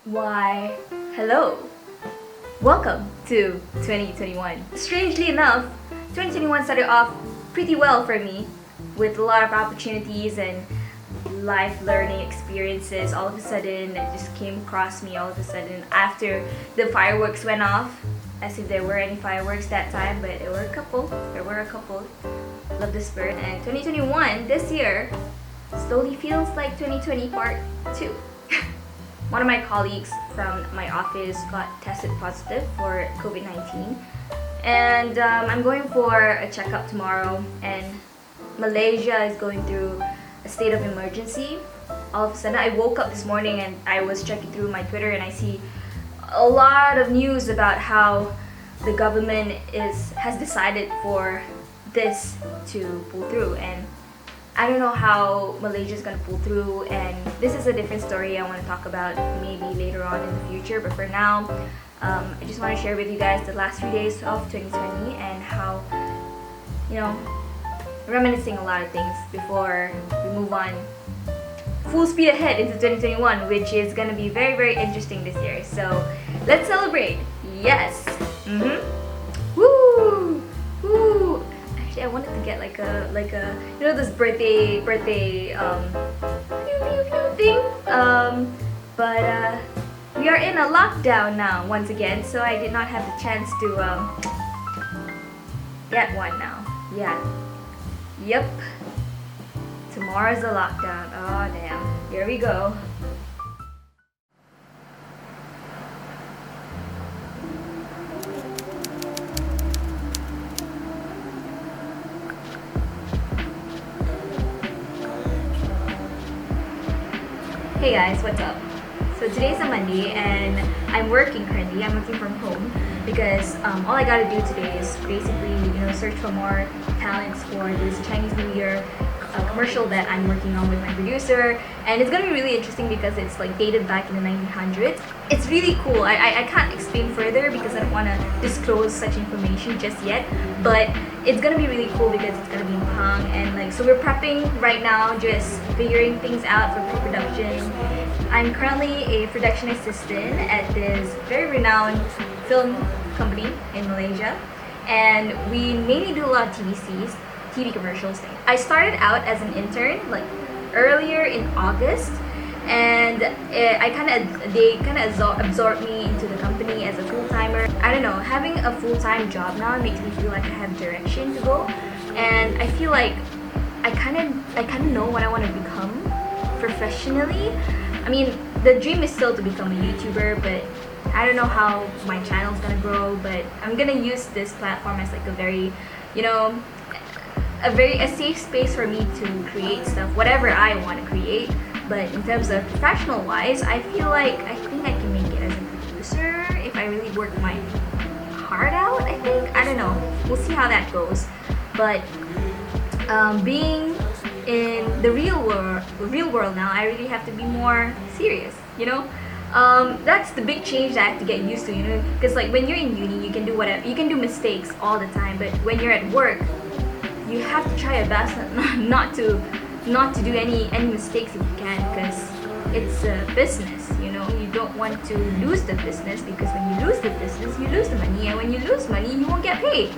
Why, hello! Welcome to 2021. Strangely enough, 2021 started off pretty well for me with a lot of opportunities and life learning experiences. All of a sudden, it just came across me all of a sudden after the fireworks went off, as if there were any fireworks that time, but there were a couple. Love the spirit. And 2021, this year, slowly feels like 2020 part 2. One of my colleagues from my office got tested positive for COVID-19, and I'm going for a checkup tomorrow, and Malaysia is going through a state of emergency. All of a sudden, I woke up this morning and I was checking through my Twitter and I see a lot of news about how the government has decided for this to pull through, and I don't know how Malaysia is going to pull through, and this is a different story I want to talk about maybe later on in the future, but for now I just want to share with you guys the last few days of 2020 and how, reminiscing a lot of things before we move on full speed ahead into 2021, which is going to be very, very interesting this year. So let's celebrate. Yes. Woo! Woo! I wanted to get like a this birthday thing, but we are in a lockdown now once again, so I did not have the chance to get one now. Yep, tomorrow's a lockdown. Oh damn, here we go. Hey guys, what's up? So today's a Monday and I'm working currently. I'm working from home because all I gotta do today is basically search for more talents for this Chinese New Year commercial that I'm working on with my producer, and it's gonna be really interesting because it's like dated back in the 1900s. It's really cool. I can't explain further because I don't want to disclose such information just yet, but it's gonna be really cool because it's gonna be in Pang, and so we're prepping right now, just figuring things out for pre-production. I'm currently a production assistant at this very renowned film company in Malaysia, and we mainly do a lot of TV commercials thing. I started out as an intern earlier in August, and they kind of absorbed me into the company as a full-timer. I don't know, having a full-time job now makes me feel like I have direction to go, and I feel like I kind of know what I want to become professionally. I mean, the dream is still to become a YouTuber, but I don't know how my channel's gonna grow, but I'm gonna use this platform as a very, a safe space for me to create stuff, whatever I want to create. But in terms of professional wise, I feel like I think I can make it as a producer if I really work my heart out. I don't know, we'll see how that goes. But being in the real world now, I really have to be more serious, that's the big change that I have to get used to, because when you're in uni, you can do whatever, you can do mistakes all the time, but when you're at work, you have to try your best not to do any mistakes if you can, because it's a business. You don't want to lose the business, because when you lose the business, you lose the money, and when you lose money, you won't get paid.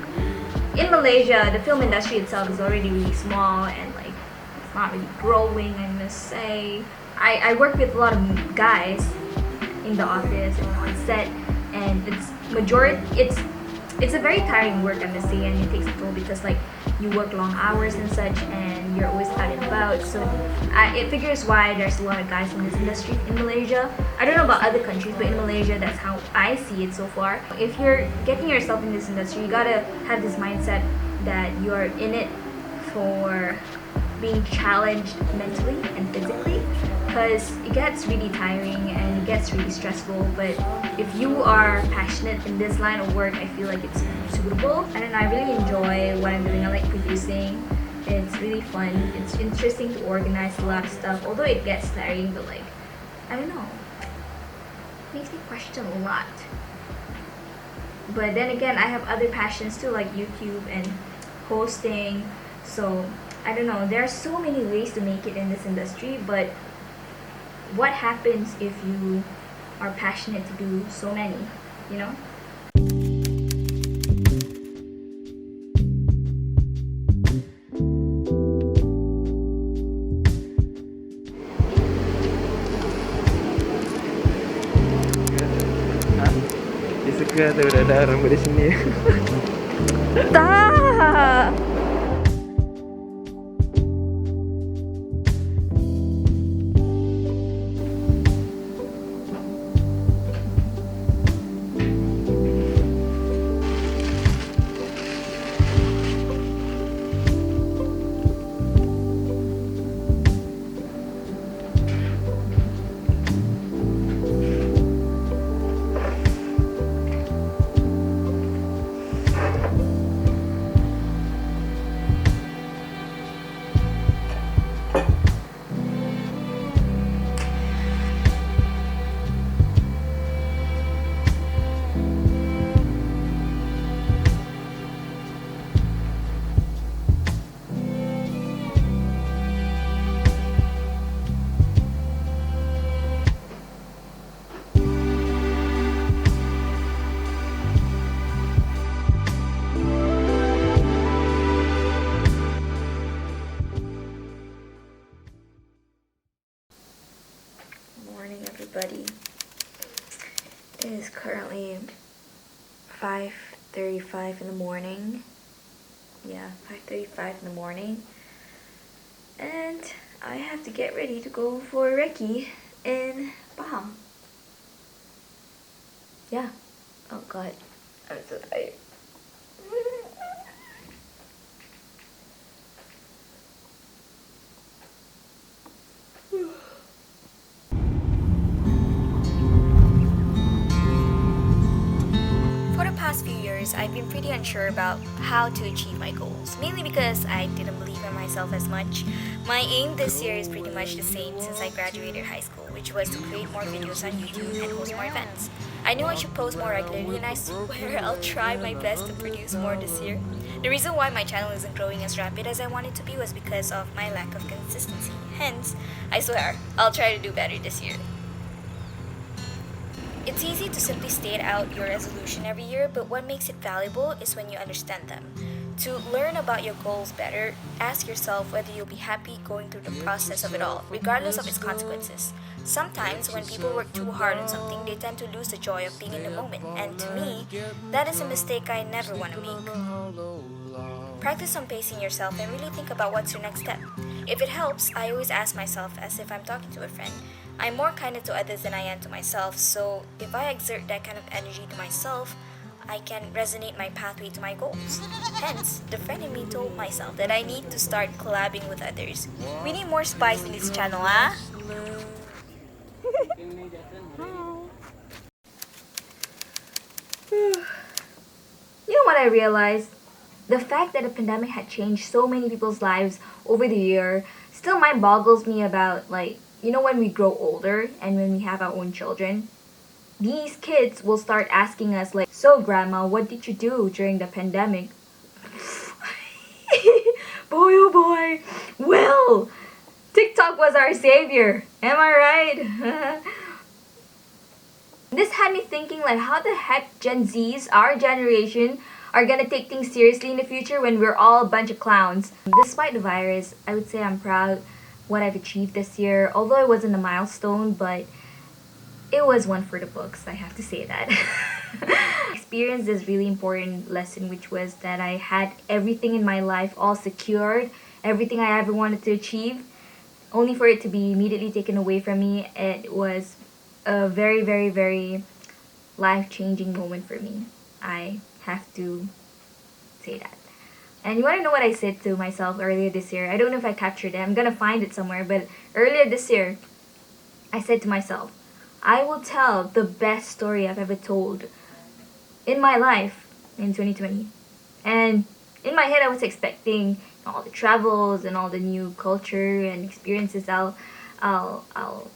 In Malaysia, the film industry itself is already really small, and it's not really growing, I must say. I work with a lot of guys in the office and on set, and it's a very tiring work, I must say, and it takes a toll because you work long hours and such, and you're always out and about. So it figures why there's a lot of guys in this industry in Malaysia. I don't know about other countries, but in Malaysia, that's how I see it so far. If you're getting yourself in this industry, you gotta have this mindset that you're in it for being challenged mentally and physically, because it gets really tiring and it gets really stressful. But if you are passionate in this line of work, I feel like it's suitable, and I really enjoy what I'm doing. I like producing. It's really fun. It's interesting to organize a lot of stuff, although it gets tiring, but I don't know, it makes me question a lot. But then again, I have other passions too, like YouTube and hosting, so I don't know, there are so many ways to make it in this industry. But what happens if you are passionate to do so many, you know? Dia suka tu dah ada rambut di sini. Tak! Morning, everybody. It is currently 5:35 in the morning. Yeah, 5:35 in the morning. And I have to get ready to go for Recce in Pahang. Yeah. Oh god. I'm so tired. For the past few years, I've been pretty unsure about how to achieve my goals, mainly because I didn't believe in myself as much. My aim this year is pretty much the same since I graduated high school, which was to create more videos on YouTube and host more events. I knew I should post more regularly, and I swear I'll try my best to produce more this year. The reason why my channel isn't growing as rapid as I want it to be was because of my lack of consistency. Hence, I swear, I'll try to do better this year. It's easy to simply state out your resolution every year, but what makes it valuable is when you understand them. To learn about your goals better, ask yourself whether you'll be happy going through the process of it all, regardless of its consequences. Sometimes, when people work too hard on something, they tend to lose the joy of being in the moment, and to me, that is a mistake I never want to make. Practice on pacing yourself and really think about what's your next step. If it helps, I always ask myself as if I'm talking to a friend. I'm more kinder to others than I am to myself, so if I exert that kind of energy to myself, I can resonate my pathway to my goals. Hence, the friend in me told myself that I need to start collabing with others. We need more spice in this channel, ah? You know what I realized? The fact that the pandemic had changed so many people's lives over the year still mind boggles me about, like, you know, when we grow older and when we have our own children, these kids will start asking us like, so grandma, what did you do during the pandemic? Boy oh boy, well, TikTok was our savior, am I right? This had me thinking, like, how the heck Gen Zs, our generation, are gonna take things seriously in the future when we're all a bunch of clowns. Despite the virus, I would say I'm proud what I've achieved this year, although it wasn't a milestone, but it was one for the books, I have to say that. Experienced this really important lesson, which was that I had everything in my life all secured, everything I ever wanted to achieve, only for it to be immediately taken away from me. It was a very, very, very life-changing moment for me. I have to say that. And you want to know what I said to myself earlier this year? I don't know if I captured it. I'm gonna find it somewhere. But earlier this year, I said to myself, I will tell the best story I've ever told in my life in 2020. And in my head, I was expecting all the travels and all the new culture and experiences I'll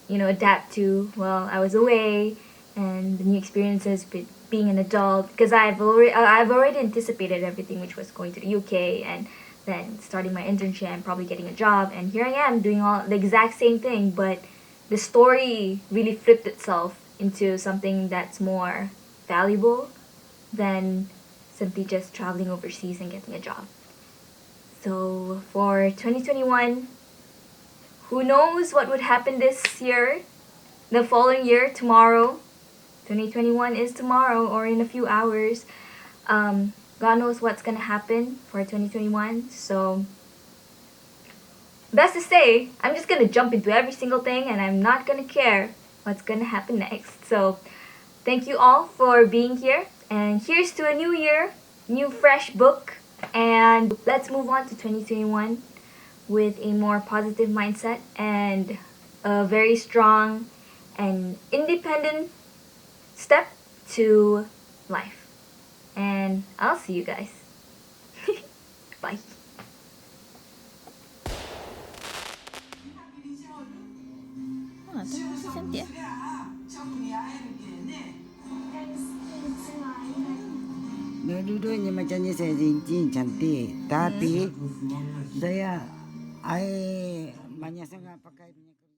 adapt to while I was away, and the new experiences with being an adult, because I've already anticipated everything, which was going to the UK and then starting my internship and probably getting a job, and here I am doing all the exact same thing, but the story really flipped itself into something that's more valuable than simply just traveling overseas and getting a job. So for 2021, who knows what would happen this year, the following year, tomorrow. 2021 is tomorrow or in a few hours. God knows what's gonna happen for 2021. So best to say, I'm just gonna jump into every single thing and I'm not gonna care what's gonna happen next. So thank you all for being here, and here's to a new year, new fresh book, and let's move on to 2021 with a more positive mindset and a very strong and independent step to life. And I'll see you guys. Bye. Cantik. Dua-duanya macamnya saya cincin cantik, tapi saya banyak sangat pakai minyak.